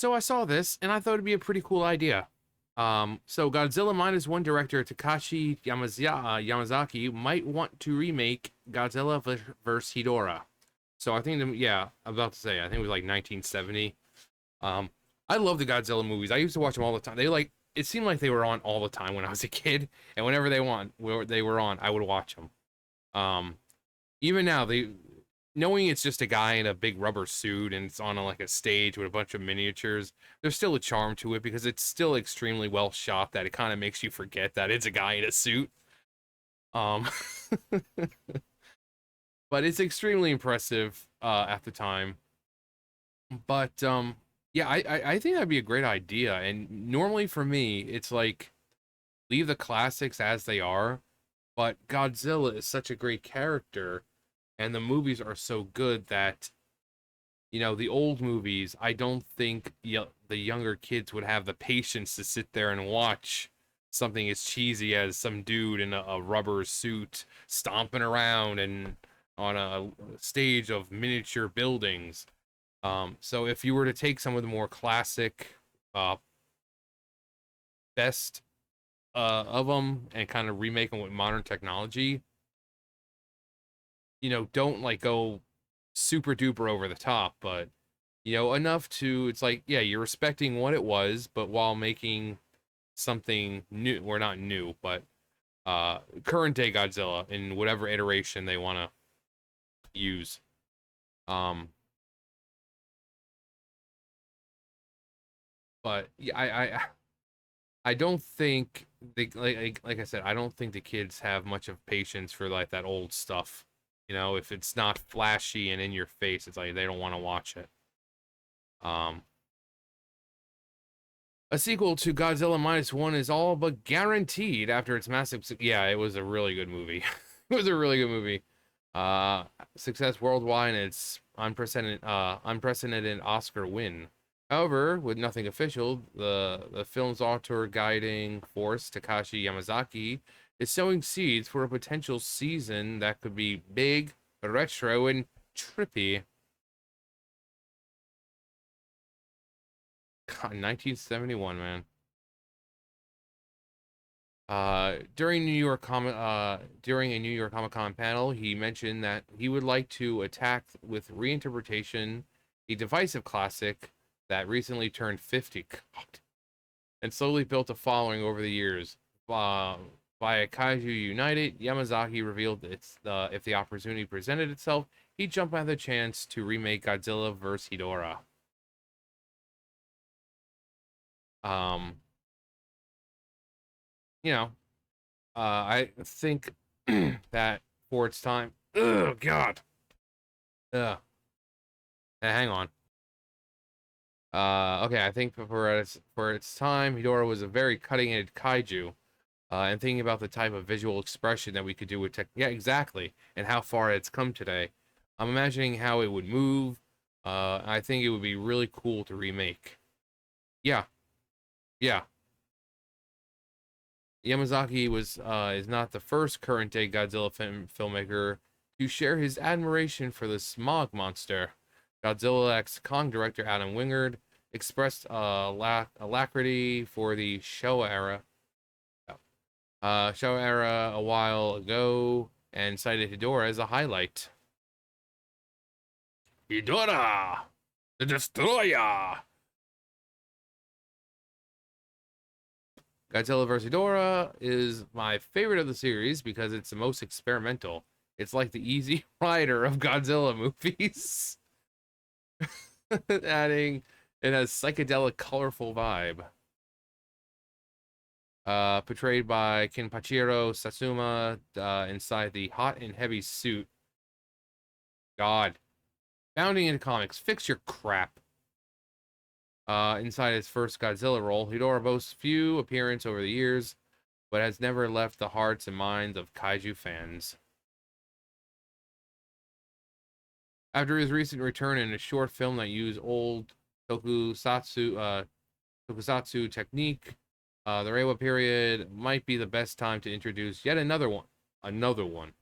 So I saw this and I thought it'd be a pretty cool idea. So Godzilla Minus One director Takashi Yamazaki might want to remake Godzilla vs. Hedorah. So I think, yeah, I'm about to say, I think it was like 1970. Um, I love the Godzilla movies. I used to watch them all the time. It seemed like they were on all the time when I was a kid, and whenever they were on, I would watch them. Um, Even now, knowing it's just a guy in a big rubber suit and it's on like a stage with a bunch of miniatures, there's still a charm to it because it's still extremely well shot that it kind of makes you forget that it's a guy in a suit. Um, but it's extremely impressive at the time. But yeah, I think that'd be a great idea. And normally for me, it's like leave the classics as they are. But Godzilla is such a great character, and the movies are so good that the old movies, I don't think the younger kids would have the patience to sit there and watch something as cheesy as some dude in a rubber suit stomping around and on a stage of miniature buildings. So if you were to take some of the more classic, uh, best of them and kind of remake them with modern technology, don't like go super duper over the top, but enough to, it's like, yeah, you're respecting what it was, but while making something new, or not new, but current day Godzilla in whatever iteration they want to use. Um, but yeah, I don't think like I said, I don't think the kids have much of patience for like that old stuff. If it's not flashy and in your face, it's like they don't want to watch it. Um, a sequel to Godzilla Minus One is all but guaranteed after its massive. Yeah, it was a really good movie. It was a really good movie. Uh, Success worldwide and its unprecedented Oscar win. However, with nothing official, the film's author guiding force, Takashi Yamazaki, is sowing seeds for a potential season that could be big, retro, and trippy. God, 1971, man. During a New York Comic Con panel, he mentioned that he would like to attack with reinterpretation a divisive classic that recently turned 50. God, and slowly built a following over the years. Uh, via Kaiju United, Yamazaki revealed if the opportunity presented itself, he'd jump at the chance to remake Godzilla vs. Hedorah. Um, you know, I think that for its time. Oh God. Hang on. Okay, I think for its time, Hedorah was a very cutting-edge kaiju. And thinking about the type of visual expression that we could do with tech, yeah, exactly, and how far it's come today. I'm imagining how it would move. I think it would be really cool to remake. Yeah, yeah. Yamazaki is not the first current day Godzilla filmmaker to share his admiration for the smog monster. Godzilla X Kong director Adam Wingard expressed alacrity for the Showa era a while ago and cited Hedorah as a highlight. Hedorah, the Destroyer! Godzilla vs. Hedorah is my favorite of the series because it's the most experimental. It's like the Easy Rider of Godzilla movies. Adding it has psychedelic, colorful vibe. Portrayed by Kenpachiro Satsuma inside the hot and heavy suit. God. Bounding into comics. Fix your crap. Inside his first Godzilla role, Hedorah boasts few appearances over the years, but has never left the hearts and minds of kaiju fans. After his recent return in a short film that used old tokusatsu technique, the Reiwa period might be the best time to introduce yet another one,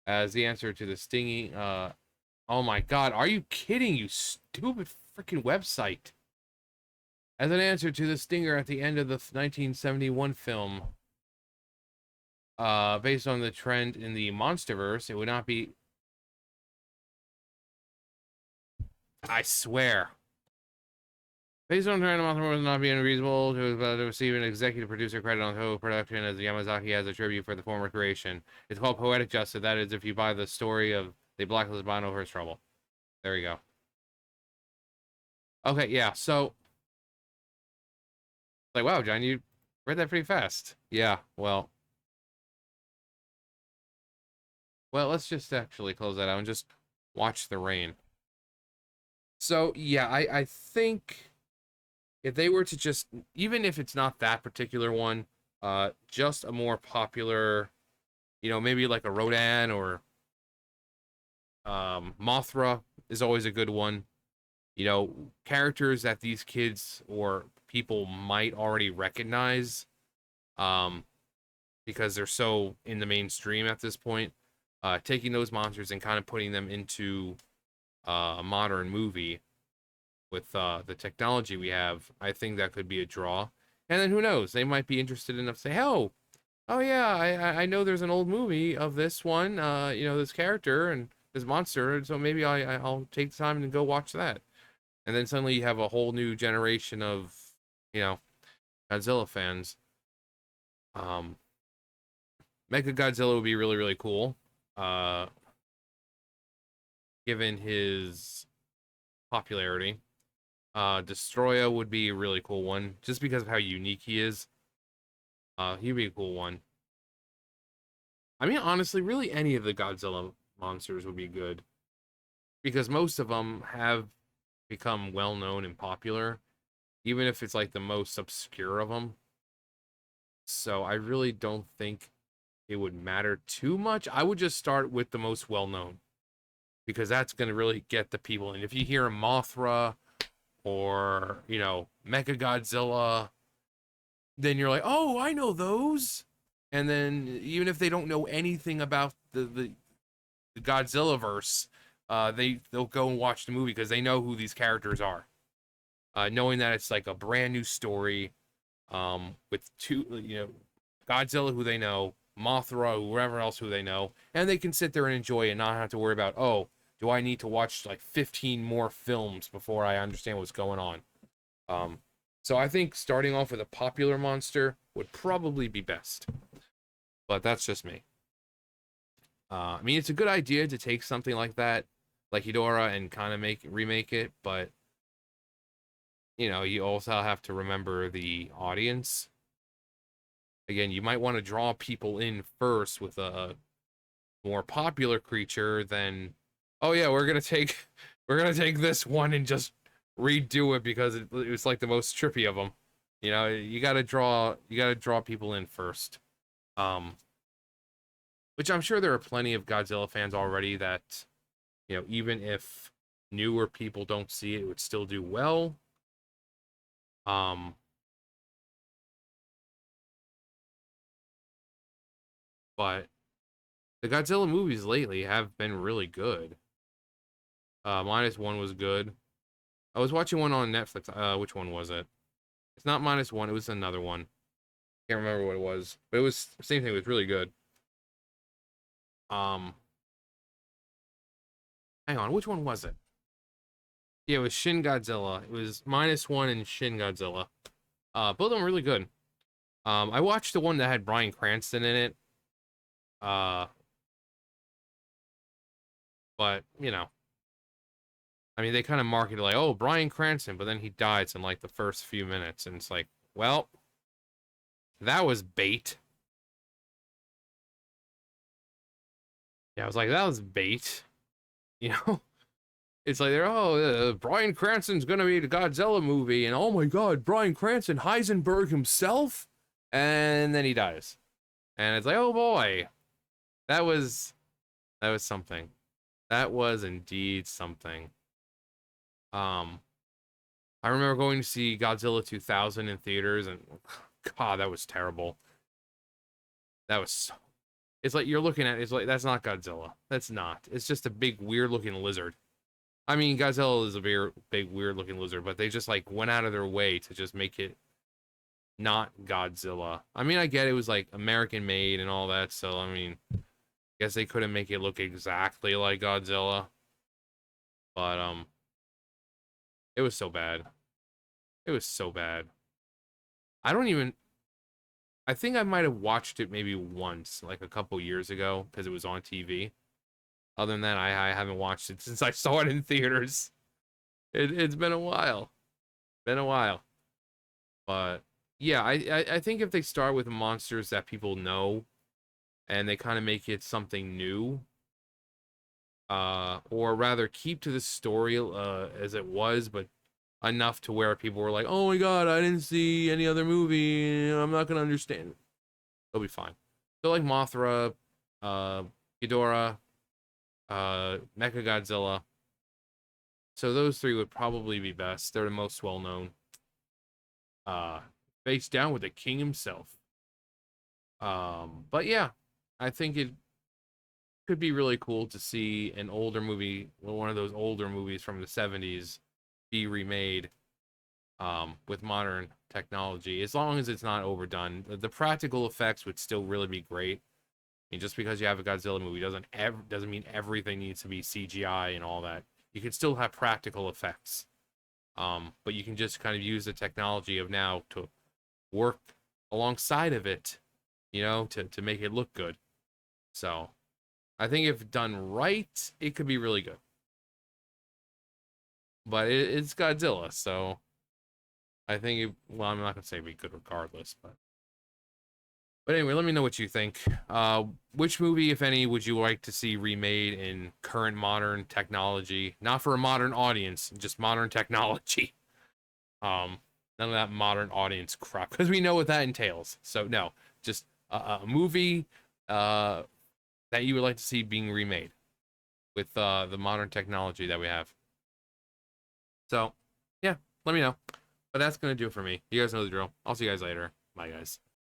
as the answer to the stinging. Oh my God, are you kidding? You stupid freaking website! As an answer to the stinger at the end of the 1971 film, based on the trend in the MonsterVerse, it would not be. I swear. Based on the trend, MonsterVerse would not be unreasonable to receive an executive producer credit on total production as Yamazaki has a tribute for the former creation. It's called Poetic Justice. That is, if you buy the story of the Blacklist Bino for his trouble. There you go. Okay, yeah, so. Like, wow, John, you read that pretty fast. Yeah, well, let's just actually close that out and just watch the rain. So, yeah, I think if they were to just, even if it's not that particular one, just a more popular, maybe like a Rodan or Mothra is always a good one. Characters that these kids or people might already recognize, um, because they're so in the mainstream at this point. Taking those monsters and kind of putting them into a modern movie with the technology we have, I think that could be a draw. And then who knows? They might be interested enough to say, "Oh yeah, I know there's an old movie of this one, this character and this monster, so maybe I'll take the time and go watch that." And then suddenly you have a whole new generation of, you know, Godzilla fans. Um, Mega Godzilla would be really really cool. Uh, Given his popularity. Destroya would be a really cool one, just because of how unique he is. He'd be a cool one. I mean, honestly, really any of the Godzilla monsters would be good, because most of them have become well known and popular, even if it's like the most obscure of them. So I really don't think it would matter too much. I would just start with the most well known, because that's going to really get the people. And if you hear Mothra or, Mecha Godzilla, then you're like, oh, I know those. And then even if they don't know anything about the Godzilla verse, they'll go and watch the movie because they know who these characters are. Knowing that it's like a brand new story, with two, Godzilla who they know, Mothra, whoever else who they know, and they can sit there and enjoy and not have to worry about, oh, do I need to watch like 15 more films before I understand what's going on? Um, so I think starting off with a popular monster would probably be best. But that's just me. I mean, it's a good idea to take something like that, like Hedorah, and kind of remake it, but you also have to remember the audience. Again, you might want to draw people in first with a more popular creature than, oh yeah, we're gonna take this one and just redo it because it was like the most trippy of them. You gotta draw people in first. Um, which I'm sure there are plenty of Godzilla fans already that, even if newer people don't see it, it would still do well. Um, but the Godzilla movies lately have been really good. Minus one was good. I was watching one on Netflix. Which one was it? It's not minus one. It was another one. Can't remember what it was, but it was the same thing. It was really good. Um, Hang on, which one was it? Yeah, it was Shin Godzilla. It was minus one and Shin Godzilla. Both of them really good. I watched the one that had Bryan Cranston in it. Uh, but I mean, they kind of marketed like, oh, Bryan Cranston, but then he dies in like the first few minutes, and it's like, well, that was bait. Yeah, I was like, that was bait. You know, it's like, Bryan Cranston's gonna be the Godzilla movie, and oh my God, Bryan Cranston, Heisenberg himself, and then he dies, and it's like, oh boy, that was something. That was indeed something. Um, I remember going to see Godzilla 2000 in theaters, and God, that was terrible. That was so. It's like you're looking at. It's like that's not Godzilla. That's not. It's just a big weird looking lizard. I mean, Godzilla is a very big, weird looking lizard, but they just like went out of their way to just make it not Godzilla. I mean, I get it was like American made and all that, so I mean, guess they couldn't make it look exactly like Godzilla, but it was so bad. It was so bad. I don't even. I think I might have watched it maybe once, like a couple years ago, because it was on TV. Other than that, I haven't watched it since I saw it in theaters. It's been a while. Been a while. But yeah, I think if they start with monsters that people know and they kind of make it something new, or rather keep to the story as it was, but enough to where people were like, "Oh my God, I didn't see any other movie. I'm not gonna understand it." They'll be fine. So like Mothra, uh, Ghidorah, Mechagodzilla. So those three would probably be best. They're the most well known. Uh, Face down with the king himself. But yeah, I think it could be really cool to see an older movie, well, one of those older movies from the 70s, be remade with modern technology, as long as it's not overdone. The practical effects would still really be great. I mean, just because you have a Godzilla movie doesn't mean everything needs to be CGI and all that. You can still have practical effects, but you can just kind of use the technology of now to work alongside of it, to make it look good. So I think if done right, it could be really good. But it's Godzilla, so I think well, I'm not gonna say it'd be good regardless, but anyway, let me know what you think. Which movie, if any, would you like to see remade in current modern technology? Not for a modern audience, just modern technology. None of that modern audience crap, because we know what that entails. So no, just a movie that you would like to see being remade with the modern technology that we have. So yeah, let me know. But that's gonna do it for me. You guys know the drill. I'll see you guys later. Bye, guys.